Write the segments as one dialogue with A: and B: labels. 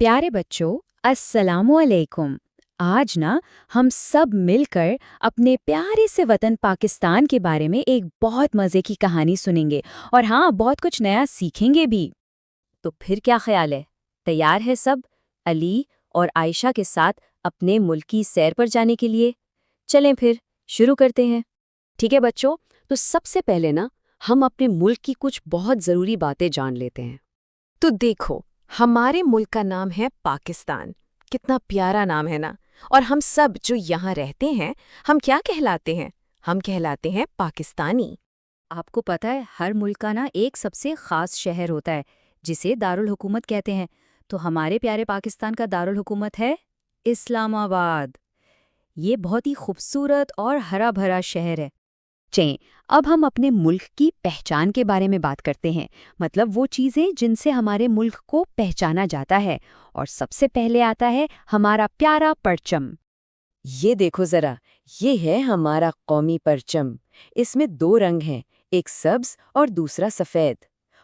A: प्यारे बच्चों, अस्सलामुअलैकुम। आज ना हम सब मिलकर अपने प्यारे से वतन पाकिस्तान के बारे में एक बहुत मज़े की कहानी सुनेंगे और हाँ, बहुत कुछ नया सीखेंगे भी।
B: तो फिर क्या ख्याल है? तैयार है सब अली और आयशा के साथ अपने मुल्क की सैर पर जाने के लिए? चलें फिर शुरू करते हैं। ठीक है बच्चों, तो सबसे पहले ना हम अपने मुल्क की कुछ बहुत ज़रूरी बातें जान लेते हैं।
C: तो देखो, हमारे मुल्क का नाम है पाकिस्तान। कितना प्यारा नाम है ना। और हम सब जो यहाँ रहते हैं, हम क्या कहलाते हैं? हम कहलाते हैं पाकिस्तानी।
B: आपको पता है हर मुल्क का ना एक सबसे ख़ास शहर होता है जिसे दारुल हुकूमत कहते हैं। तो हमारे प्यारे पाकिस्तान का दारुल हुकूमत है इस्लामाबाद। ये बहुत ही खूबसूरत और हरा भरा शहर है। चलें, अब हम अपने मुल्क की पहचान के बारे में बात करते हैं, मतलब वो चीज़ें जिनसे हमारे मुल्क को पहचाना जाता है। और सबसे पहले आता है हमारा प्यारा परचम।
C: ये देखो ज़रा, ये है हमारा कौमी परचम। इसमें दो रंग हैं, एक सब्ज और दूसरा सफ़ेद।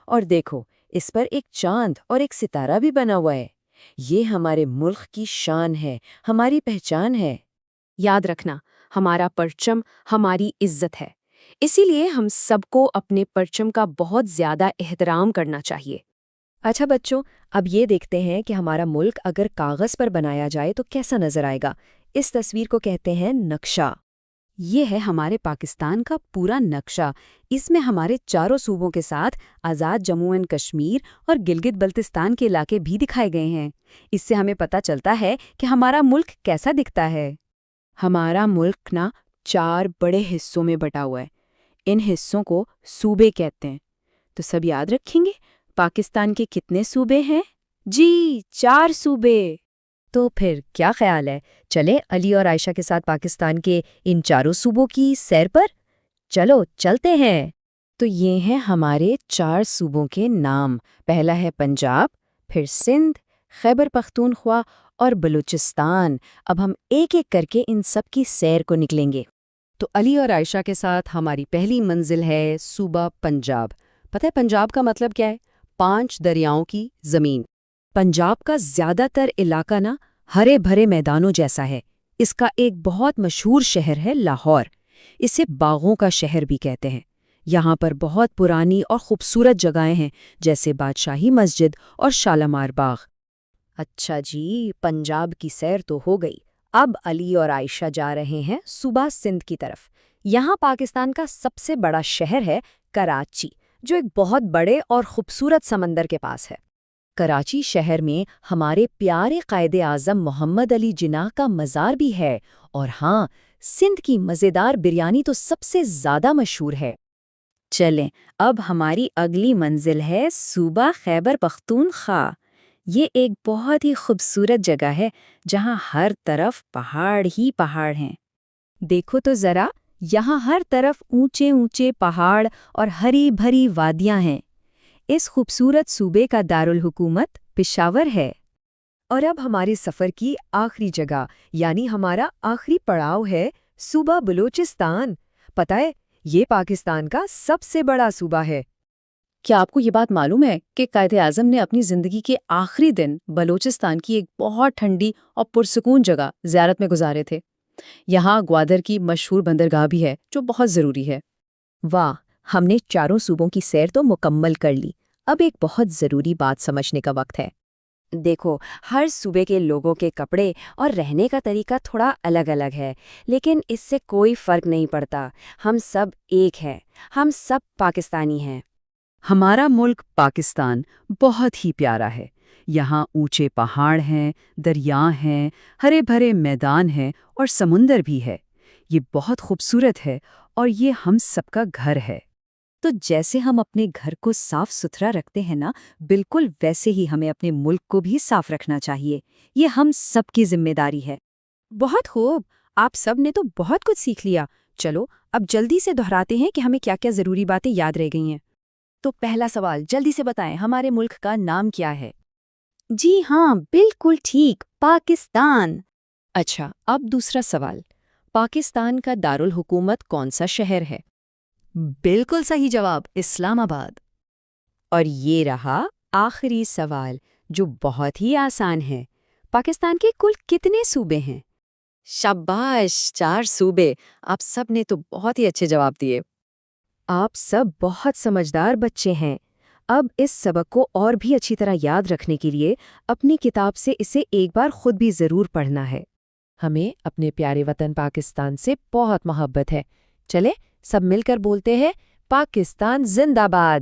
C: और देखो, इस पर एक चांद और एक सितारा भी बना हुआ है। ये हमारे मुल्क की शान है, हमारी पहचान है।
D: याद रखना, हमारा परचम हमारी इज्जत है। इसीलिए हम सबको अपने परचम का बहुत ज़्यादा एहतराम करना चाहिए।
B: अच्छा बच्चों, अब ये देखते हैं कि हमारा मुल्क अगर कागज़ पर बनाया जाए तो कैसा नज़र आएगा। इस तस्वीर को कहते हैं नक्शा। ये है हमारे पाकिस्तान का पूरा नक्शा। इसमें हमारे चारों सूबों के साथ आज़ाद जम्मू एंड कश्मीर और गिलगित बल्तिस्तान के इलाके भी दिखाए गए हैं। इससे हमें पता चलता है कि हमारा मुल्क कैसा दिखता है।
A: हमारा मुल्क ना 4 बड़े हिस्सों में बटा हुआ है। इन हिस्सों को सूबे कहते हैं। तो सब याद रखेंगे, पाकिस्तान के कितने सूबे हैं? जी, 4 सूबे।
B: तो फिर क्या ख्याल है, चले अली और आयशा के साथ पाकिस्तान के इन चारों सूबों की सैर पर? चलो चलते हैं।
A: तो ये हैं हमारे 4 सूबों के नाम। पहला है पंजाब, फिर सिंध, खैबर पख्तूनख्वा और बलूचिस्तान। अब हम एक एक करके इन सब की सैर को निकलेंगे।
B: तो अली और आयशा के साथ हमारी पहली मंजिल है सूबा पंजाब। पता है पंजाब का मतलब क्या है? 5 दरियाओं की ज़मीन। पंजाब का ज़्यादातर इलाका ना हरे भरे मैदानों जैसा है। इसका एक बहुत मशहूर शहर है लाहौर। इसे बागों का शहर भी कहते हैं। यहाँ पर बहुत पुरानी और खूबसूरत जगहें हैं, जैसे बादशाही मस्जिद और शालामार बाग। अच्छा जी, पंजाब की सैर तो हो गई। अब अली और आयशा जा रहे हैं सूबा सिंध की तरफ। यहाँ पाकिस्तान का सबसे बड़ा शहर है कराची, जो एक बहुत बड़े और खूबसूरत समंदर के पास है। कराची शहर में हमारे प्यारे कायदे आज़म मोहम्मद अली जिन्नाह का मज़ार भी है। और हाँ, सिंध की मज़ेदार बिरयानी तो सबसे ज़्यादा मशहूर है। चलें, अब हमारी अगली मंजिल है सूबा खैबर पख्तूनख्वा। ये एक बहुत ही खूबसूरत जगह है जहाँ हर तरफ पहाड़ ही पहाड़ हैं। देखो तो ज़रा, यहाँ हर तरफ ऊंचे ऊंचे पहाड़ और हरी भरी वादियाँ हैं। इस खूबसूरत सूबे का दारुल हुकूमत पेशावर है। और अब हमारे सफ़र की आखिरी जगह, यानी हमारा आखिरी पड़ाव है सूबा बलूचिस्तान। पता है, ये पाकिस्तान का सबसे बड़ा सूबा है। क्या आपको ये बात मालूम है कि कायदे आज़म ने अपनी ज़िंदगी के आखिरी दिन बलूचिस्तान की एक बहुत ठंडी और पुरसुकून जगह ज़ियारत में गुजारे थे? यहाँ ग्वादर की मशहूर बंदरगाह भी है, जो बहुत ज़रूरी है। वाह, हमने चारों सूबों की सैर तो मुकम्मल कर ली। अब एक बहुत ज़रूरी बात समझने का वक्त है। देखो, हर सूबे के लोगों के कपड़े और रहने का तरीका थोड़ा अलग-अलग है, लेकिन इससे कोई फ़र्क नहीं पड़ता। हम सब एक हैं, हम सब पाकिस्तानी हैं। हमारा मुल्क पाकिस्तान बहुत ही प्यारा है। यहाँ ऊंचे पहाड़ हैं, दरिया हैं, हरे भरे मैदान हैं और समुंदर भी है। ये बहुत खूबसूरत है और ये हम सबका घर है। तो जैसे हम अपने घर को साफ सुथरा रखते हैं ना, बिल्कुल वैसे ही हमें अपने मुल्क को भी साफ रखना चाहिए। ये हम सबकी जिम्मेदारी है।
D: बहुत खूब, आप सब ने तो बहुत कुछ सीख लिया। चलो अब जल्दी से दोहराते हैं कि हमें क्या-क्या ज़रूरी बातें याद रह गई हैं।
B: तो पहला सवाल, जल्दी से बताएं, हमारे मुल्क का नाम क्या है?
D: जी हाँ, बिल्कुल ठीक, पाकिस्तान।
B: अच्छा, अब दूसरा सवाल, पाकिस्तान का दारुल हुकूमत कौन सा शहर है?
D: बिल्कुल सही जवाब, इस्लामाबाद।
B: और ये रहा आखिरी सवाल, جو بہت ہی آسان ہے۔ پاکستان کے کل کتنے صوبے ہیں؟
C: شاباش، 4 صوبے۔ آپ سب نے تو بہت ہی اچھے جواب دیے۔
D: آپ سب بہت سمجھدار بچے ہیں۔ اب اس سبق کو اور بھی اچھی طرح یاد رکھنے کے لیے اپنی کتاب سے اسے ایک بار خود بھی ضرور پڑھنا ہے۔
B: ہمیں اپنے پیارے وطن پاکستان سے بہت محبت ہے۔ چلے سب مل کر بولتے ہیں، پاکستان زندہ باد۔